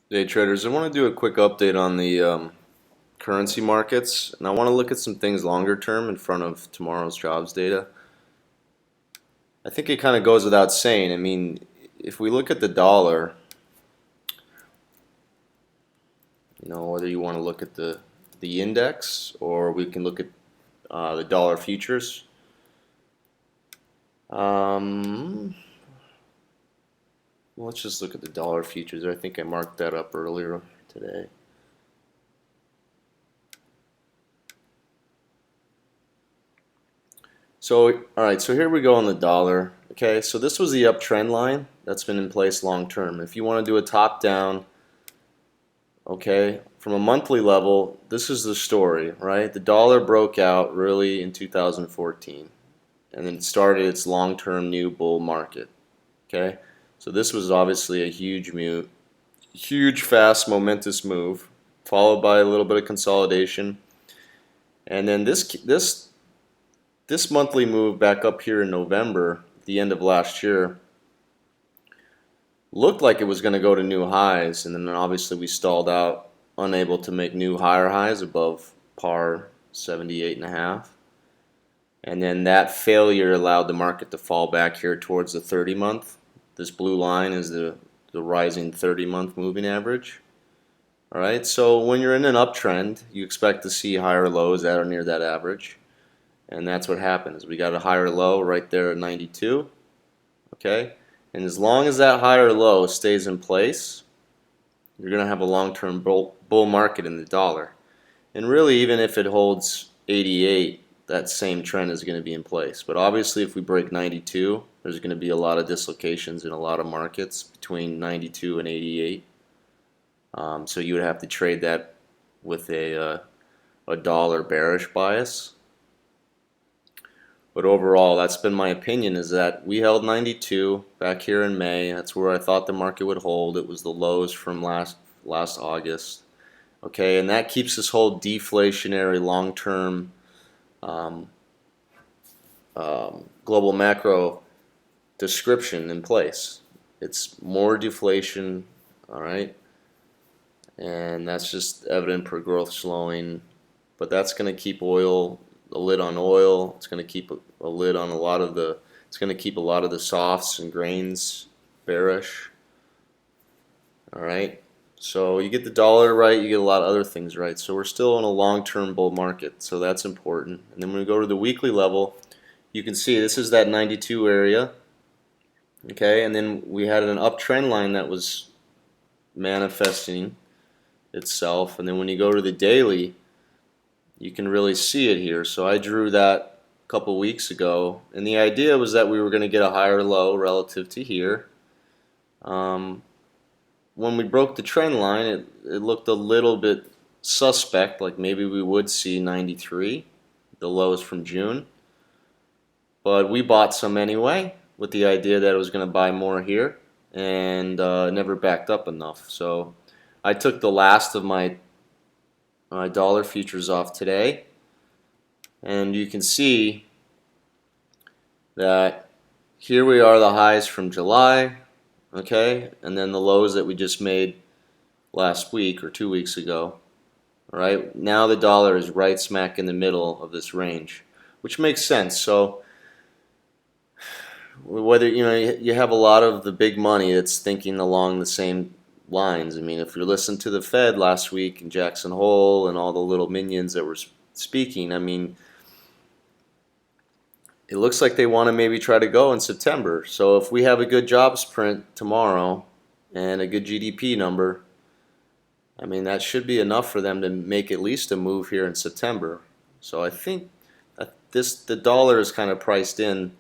Day traders, I want to do a quick update on the currency markets, and I want to look at some things longer term in front of tomorrow's jobs data. I think it kind of goes without saying. I mean, if we look at the dollar, whether you want to look at the index or we can look at the dollar futures. Let's just look at the dollar futures. I think I marked that up earlier today. So, all right, so here we go on the dollar. Okay, so this was the uptrend line that's been in place long term. If you want to do a top down, okay, from a monthly level, this is the story, right? The dollar broke out really in 2014 and then started its long term new bull market. Okay, so this was obviously a huge, fast, momentous move, followed by a little bit of consolidation. And then this monthly move back up here in November, the end of last year, looked like it was going to go to new highs, and then obviously we stalled out, unable to make new higher highs above par 78.5. And then that failure allowed the market to fall back here towards the 30-month. This blue line is the rising 30-month moving average. All right, so when you're in an uptrend, you expect to see higher lows at or near that average. And that's what happens. We got a higher low right there at 92. Okay? And as long as that higher low stays in place, you're going to have a long-term bull market in the dollar. And really, even if it holds 88, that same trend is going to be in place. But obviously, if we break 92, there's going to be a lot of dislocations in a lot of markets between 92 and 88. So you would have to trade that with a dollar bearish bias. But overall, that's been my opinion, is that we held 92 back here in May. That's where I thought the market would hold. It was the lows from last August. Okay, and that keeps this whole deflationary long-term global macro description in place. It's more deflation, all right? And that's just evident per growth slowing. But that's going to keep oil, a lid on oil. It's going to keep a lid on a lot of the, it's going to keep a lot of the softs and grains bearish. All right. So you get the dollar right, you get a lot of other things right. So we're still in a long-term bull market. So that's important. And then when we go to the weekly level, you can see this is that 92 area. Okay. And then we had an uptrend line that was manifesting itself. And then when you go to the daily, you can really see it here. So I drew that a couple weeks ago, and the idea was that we were going to get a higher low relative to here. When we broke the trend line, it looked a little bit suspect, like maybe we would see 93, the lows from June. But we bought some anyway, with the idea that it was going to buy more here, and never backed up enough. So I took the last of my dollar futures off today, and you can see that here we are, the highs from July, okay, and then the lows that we just made last week or 2 weeks ago. All right, now the dollar is right smack in the middle of this range, which makes sense. So whether you have a lot of the big money that's thinking along the same lines. I mean, if you listen to the Fed last week and Jackson Hole and all the little minions that were speaking, I mean, it looks like they want to maybe try to go in September. So if we have a good jobs print tomorrow and a good GDP number, I mean, that should be enough for them to make at least a move here in September. So I think the dollar is kind of priced in.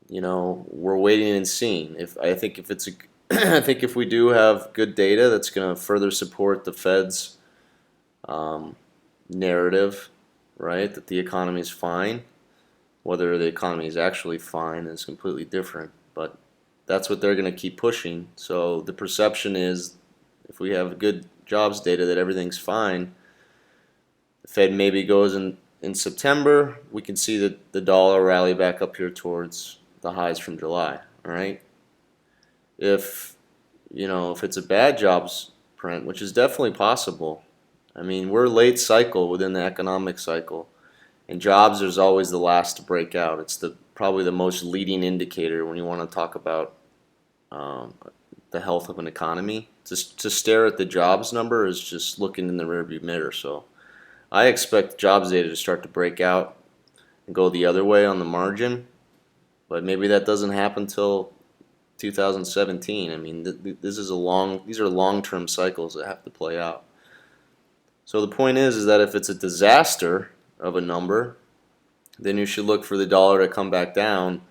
We're waiting and seeing. I think if we do have good data that's going to further support the Fed's narrative, right, that the economy is fine. Whether the economy is actually fine is completely different, but that's what they're going to keep pushing. So the perception is, if we have good jobs data that everything's fine, the Fed maybe goes in September, we can see that the dollar rally back up here towards the highs from July. All right. If if it's a bad jobs print, which is definitely possible. I mean, we're late cycle within the economic cycle, and jobs is always the last to break out. It's probably the most leading indicator when you want to talk about um, the health of an economy. To stare at the jobs number is just looking in the rearview mirror. So I expect jobs data to start to break out and go the other way on the margin, but maybe that doesn't happen till 2017. I mean, these are long-term cycles that have to play out. So the point is that if it's a disaster of a number, then you should look for the dollar to come back down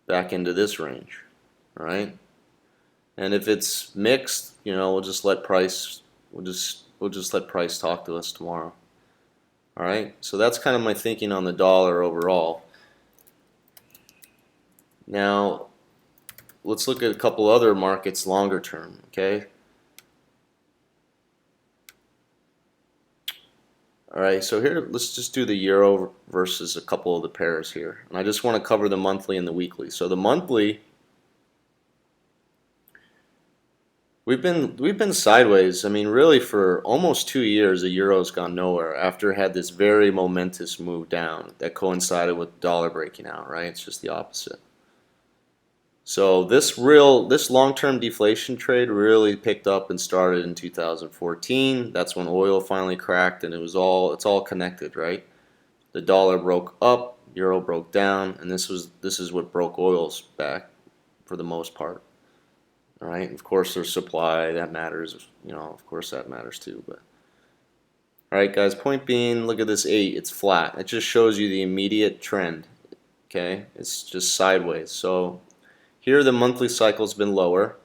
back into this range, all right? And if it's mixed, we'll just let price talk to us tomorrow. All right? So that's kind of my thinking on the dollar overall. Now, let's look at a couple other markets longer term, okay? All right, so here, let's just do the euro versus a couple of the pairs here. And I just want to cover the monthly and the weekly. So the monthly, we've been sideways. I mean, really for almost 2 years, the euro's gone nowhere after it had this very momentous move down that coincided with the dollar breaking out, right? It's just the opposite. So this long-term deflation trade really picked up and started in 2014. That's when oil finally cracked, and it's all connected, right? The dollar broke up, euro broke down, and this is what broke oil's back for the most part. All right. Of course, there's supply that matters. Of course that matters too. But all right, guys. Point being, look at this 8. It's flat. It just shows you the immediate trend. Okay, it's just sideways. So here the monthly cycle's been lower.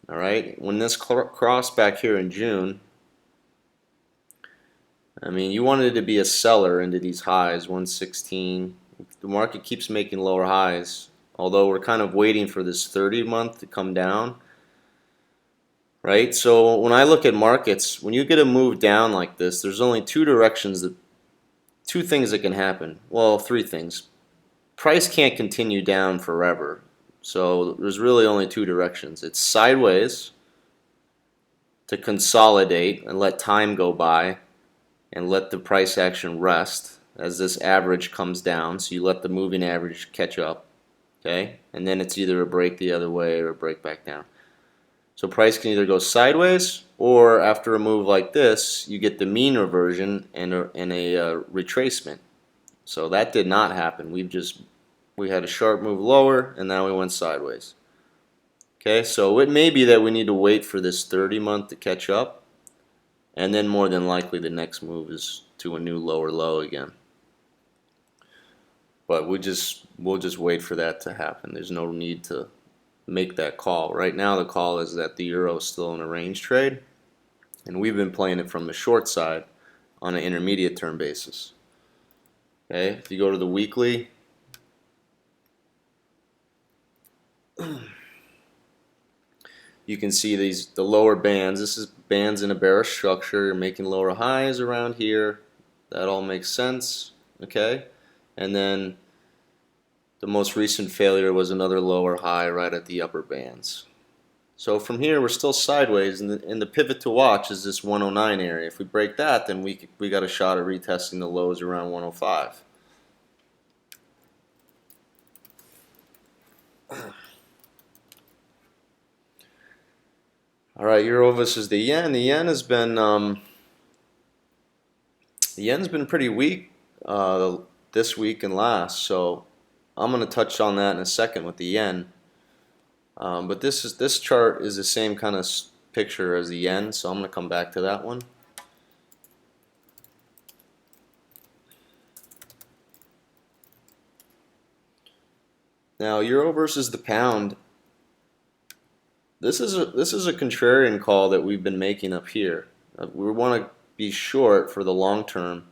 All right. When this crossed back here in June, I mean, you wanted to be a seller into these highs, 116. The market keeps making lower highs, although we're kind of waiting for this 30-month to come down, right? So when I look at markets, when you get a move down like this, there's only two things that can happen. Well, 3 things. Price can't continue down forever. So there's really only 2 directions. It's sideways to consolidate and let time go by and let the price action rest as this average comes down. So you let the moving average catch up. Okay, and then it's either a break the other way or a break back down. So price can either go sideways, or after a move like this, you get the mean reversion and a retracement. So that did not happen. We had a sharp move lower, and now we went sideways. Okay, so it may be that we need to wait for this 30-month to catch up, and then more than likely the next move is to a new lower low again. But we'll just wait for that to happen. There's no need to make that call. Right now the call is that the euro is still in a range trade, and we've been playing it from the short side on an intermediate term basis. Okay, if you go to the weekly, you can see the lower bands. This is bands in a bearish structure. You're making lower highs around here. That all makes sense. Okay, and then the most recent failure was another lower high right at the upper bands. So from here we're still sideways, and the pivot to watch is this 109 area. If we break that, then we got a shot at retesting the lows around 105. All right, euro versus the yen. The yen has been pretty weak this week and last. So I'm going to touch on that in a second with the yen. But this chart is the same kind of picture as the yen, so I'm going to come back to that one. Now, euro versus the pound. This is a contrarian call that we've been making up here. We want to be short for the long term.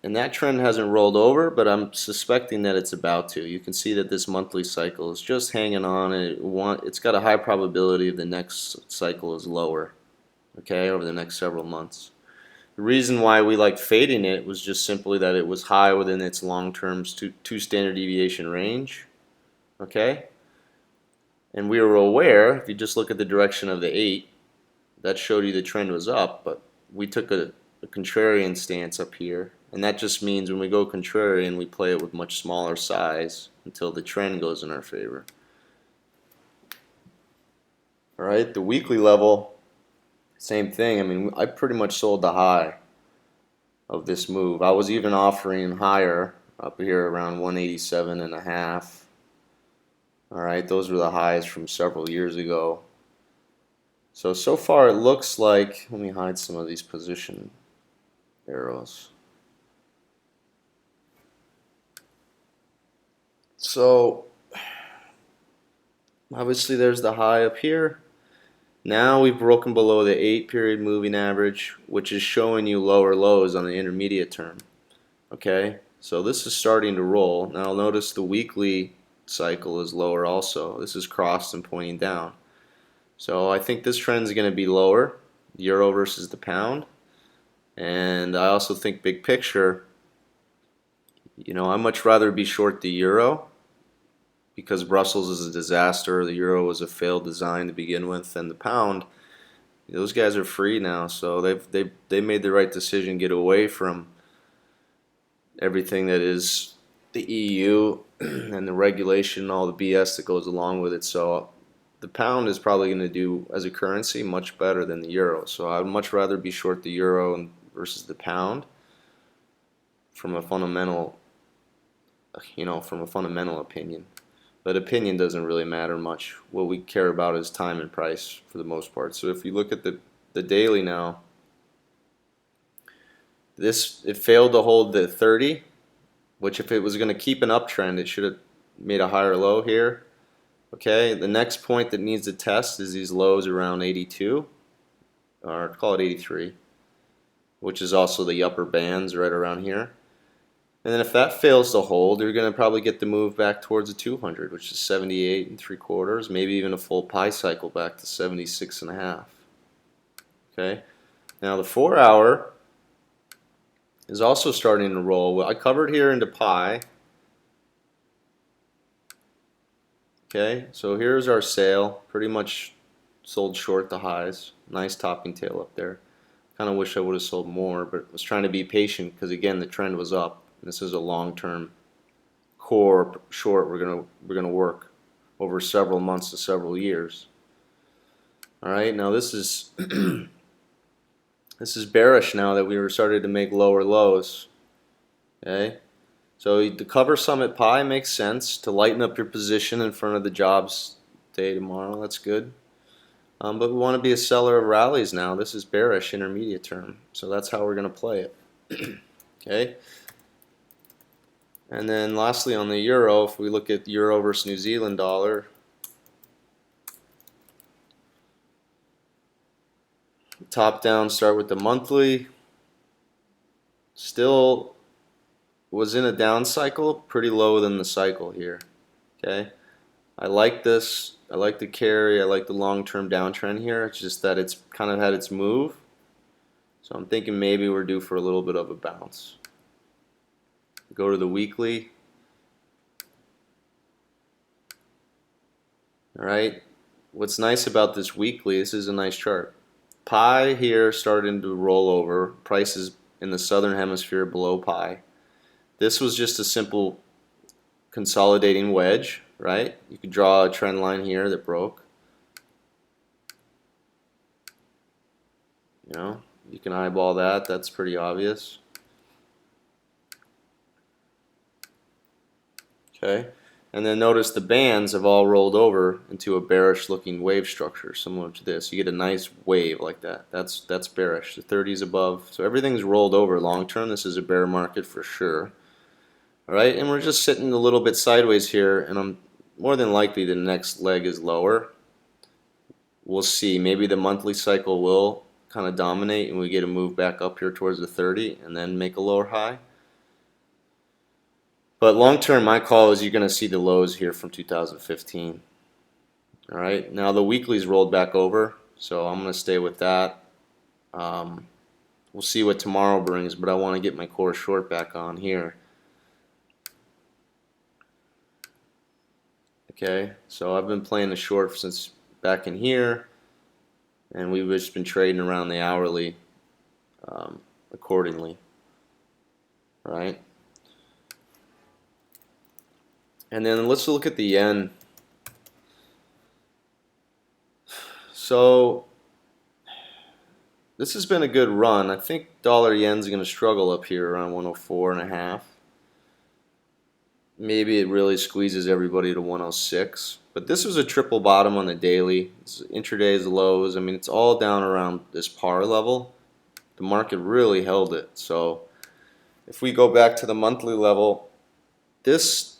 And that trend hasn't rolled over, but I'm suspecting that it's about to. You can see that this monthly cycle is just hanging on, and it's got a high probability of the next cycle is lower, okay, over the next several months. The reason why we like fading it was just simply that it was high within its long-term 2 standard deviation range, okay? And we were aware, if you just look at the direction of the 8, that showed you the trend was up, but we took a contrarian stance up here, and that just means when we go contrarian, we play it with much smaller size until the trend goes in our favor. Alright, the weekly level, same thing. I mean, I pretty much sold the high of this move. I was even offering higher up here around 187.5. Alright, those were the highs from several years ago. So far it looks like, let me hide some of these position arrows. So obviously there's the high up here. Now we've broken below the 8-period moving average, which is showing you lower lows on the intermediate term. Okay, so this is starting to roll. Now notice the weekly cycle is lower also. This is crossed and pointing down. So I think this trend is going to be lower, euro versus the pound. And I also think big picture, I'd much rather be short the euro because Brussels is a disaster. The euro was a failed design to begin with, and the pound, those guys are free now, so they made the right decision, get away from everything that is the EU and the regulation and all the BS that goes along with it. So the pound is probably going to do as a currency much better than the euro. So I'd much rather be short the euro versus the pound from a fundamental, opinion. But opinion doesn't really matter much. What we care about is time and price for the most part. So if you look at the daily now, it failed to hold the 30, which if it was going to keep an uptrend, it should have made a higher low here. Okay, the next point that needs to test is these lows around 82, or call it 83, which is also the upper bands right around here. And then if that fails to hold, you're going to probably get the move back towards the 200, which is 78.75, maybe even a full pi cycle back to 76.5. Okay, now the 4-hour is also starting to roll. I covered here into pi. Okay, so here's our sale. Pretty much sold short the highs. Nice topping tail up there. Kind of wish I would have sold more, but was trying to be patient because again the trend was up. This is a long-term core short. We're gonna work over several months to several years. All right, now this is this is bearish now that we were started to make lower lows. Okay. So to cover some at pi makes sense. To lighten up your position in front of the jobs day tomorrow, that's good. But we want to be a seller of rallies now. This is bearish intermediate term. So that's how we're going to play it. Okay. And then lastly on the euro, if we look at euro versus New Zealand dollar, top down, start with the monthly. Still was in a down cycle, pretty low than the cycle here. Okay, I like this. I like the carry. I like the long-term downtrend here. It's just that it's kind of had its move. So I'm thinking maybe we're due for a little bit of a bounce. Go to the weekly. All right. What's nice about this weekly? This is a nice chart. Pi here starting to roll over. Prices in the southern hemisphere below pi. This was just a simple consolidating wedge, right? You could draw a trend line here that broke. You can eyeball that. That's pretty obvious. Okay, and then notice the bands have all rolled over into a bearish looking wave structure similar to this. You get a nice wave like that. That's bearish. The 30s above. So everything's rolled over long term. This is a bear market for sure. Alright, and we're just sitting a little bit sideways here, and I'm more than likely the next leg is lower. We'll see. Maybe the monthly cycle will kind of dominate and we get a move back up here towards the 30 and then make a lower high. But long term, my call is you're going to see the lows here from 2015. Alright, now the weekly's rolled back over, so I'm going to stay with that. We'll see what tomorrow brings, but I want to get my core short back on here. Okay, so I've been playing the short since back in here, and we've just been trading around the hourly accordingly, right? And then let's look at the yen. So this has been a good run. I think dollar yen's going to struggle up here around 104.5. Maybe it really squeezes everybody to 106. But this was a triple bottom on the daily. It's intraday's lows. I mean, it's all down around this par level. The market really held it. So if we go back to the monthly level, this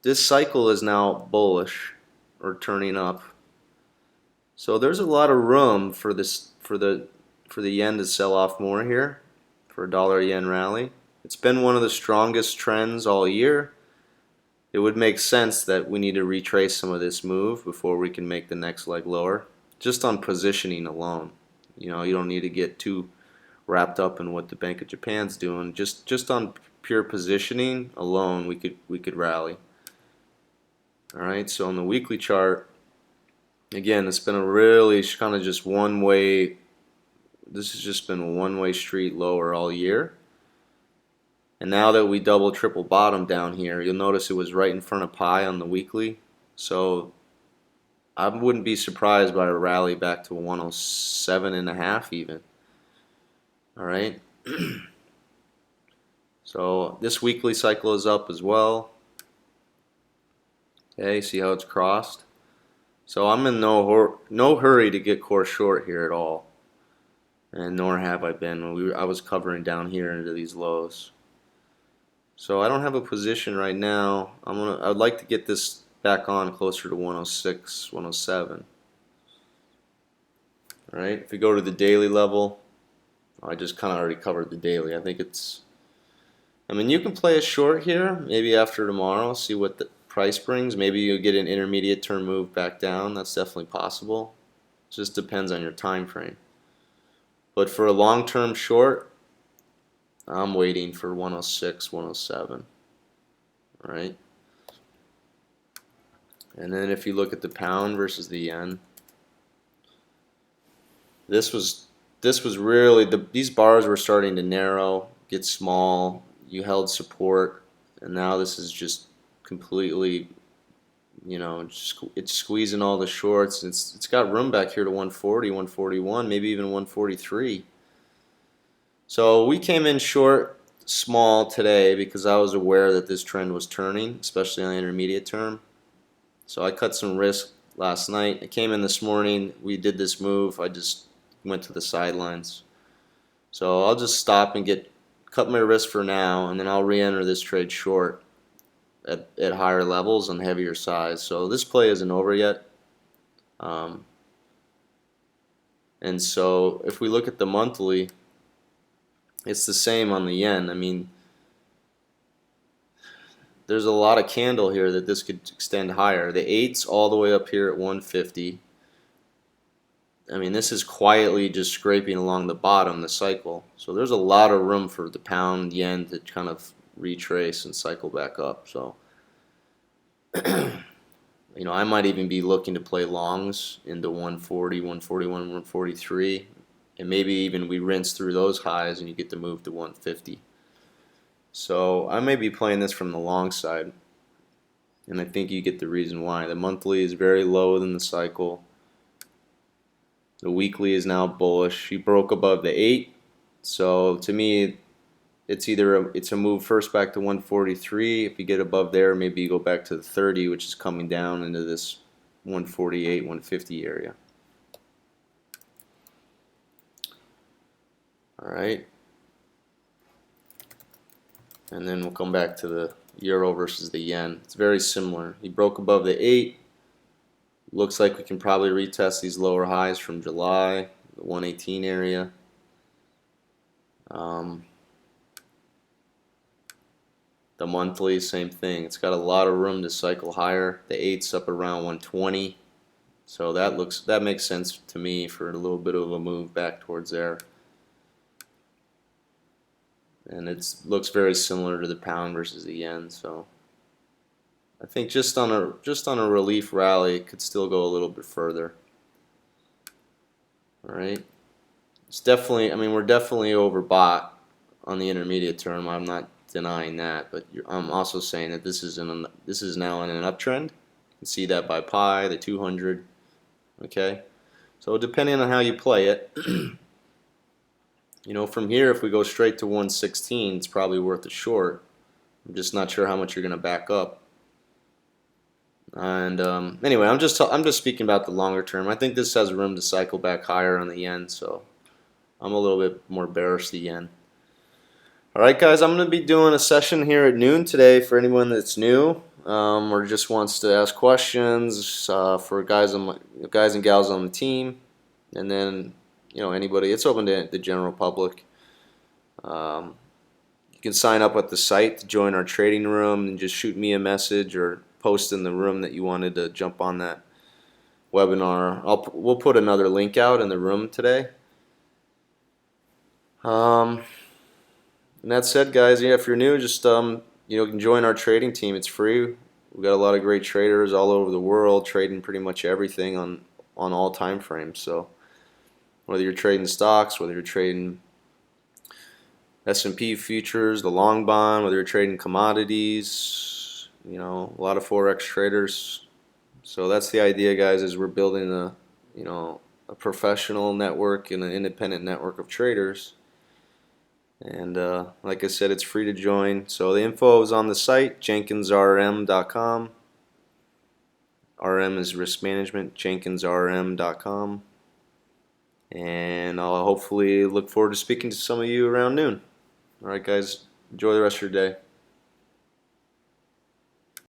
cycle is now bullish or turning up. So there's a lot of room for the yen to sell off more here for a dollar yen rally. It's been one of the strongest trends all year. It would make sense that we need to retrace some of this move before we can make the next leg lower, just on positioning alone. You know, you don't need to get too wrapped up in what the Bank of Japan's doing. Just on pure positioning alone, we could rally. All right, so on the weekly chart, again, it's been a really kind of just one way. This has just been a one-way street lower all year. And now that we double triple bottom down here, you'll notice it was right in front of pi on the weekly. So I wouldn't be surprised by a rally back to 107.5 even. All right. So this weekly cycle is up as well. Okay, see how it's crossed? So I'm in no hurry to get core short here at all. And nor have I been. I was covering down here into these lows. So I don't have a position right now. I'd like to get this back on closer to 106, 107. All right. If we go to the daily level, I just kind of already covered the daily. I mean, you can play a short here, maybe after tomorrow, see what the price brings. Maybe you'll get an intermediate term move back down. That's definitely possible. It just depends on your time frame. But for a long-term short, I'm waiting for 106, 107. All right. And then if you look at the pound versus the yen, this was really these bars were starting to narrow, get small. You held support, and now this is just completely, you know, it's squeezing all the shorts. It's got room back here to 140, 141, maybe even 143. So we came in short small today because I was aware that this trend was turning, especially on the intermediate term. So I cut some risk last night. I came in this morning. We did this move. I just went to the sidelines. So I'll just stop and cut my risk for now, and then I'll re-enter this trade short at higher levels and heavier size. So this play isn't over yet. And so if we look at the monthly, it's the same on the yen. I mean, there's a lot of candle here that this could extend higher. The 8's all the way up here at 150. I mean, this is quietly just scraping along the bottom, the cycle. So there's a lot of room for the pound yen to kind of retrace and cycle back up. So, you know, I might even be looking to play longs into 140, 141, 143. And maybe even we rinse through those highs and you get to move to 150. So I may be playing this from the long side. And I think you get the reason why. The monthly is very low than the cycle. The weekly is now bullish. You broke above the 8. So to me, it's a move first back to 143. If you get above there, maybe you go back to the 30, which is coming down into this 148, 150 area. All right. And then we'll come back to the euro versus the yen. It's very similar. He broke above the 8. Looks like we can probably retest these lower highs from July, the 118 area. The monthly, same thing. It's got a lot of room to cycle higher. The 8's up around 120. So that makes sense to me for a little bit of a move back towards there. And it looks very similar to the pound versus the yen, so I think just on a relief rally, it could still go a little bit further. All right. It's definitely, I mean, we're definitely overbought on the intermediate term. I'm not denying that, but I'm also saying that this is now in an uptrend. You can see that by pi, the 200. Okay, so depending on how you play it, you know, from here, if we go straight to 116, it's probably worth a short. I'm just not sure how much you're going to back up. And anyway, I'm just speaking about the longer term. I think this has room to cycle back higher on the yen, so I'm a little bit more bearish the yen. Alright guys, I'm going to be doing a session here at noon today for anyone that's new or just wants to ask questions for guys and gals on the team, and then, you know, anybody. It's open to the general public. You can sign up at the site to join our trading room and just shoot me a message or post in the room that you wanted to jump on that webinar. We'll put another link out in the room today. And that said, guys, yeah, if you're new, just you know, you can join our trading team. It's free. We've got a lot of great traders all over the world trading pretty much everything on all time frames. So whether you're trading stocks, whether you're trading S&P futures, the long bond, whether you're trading commodities, you know, a lot of forex traders. So that's the idea, guys, is we're building a, you know, a professional network and an independent network of traders. And like I said, it's free to join. So the info is on the site, jenkinsrm.com. RM is risk management, jenkinsrm.com. And I'll hopefully look forward to speaking to some of you around noon. Alright guys, enjoy the rest of your day.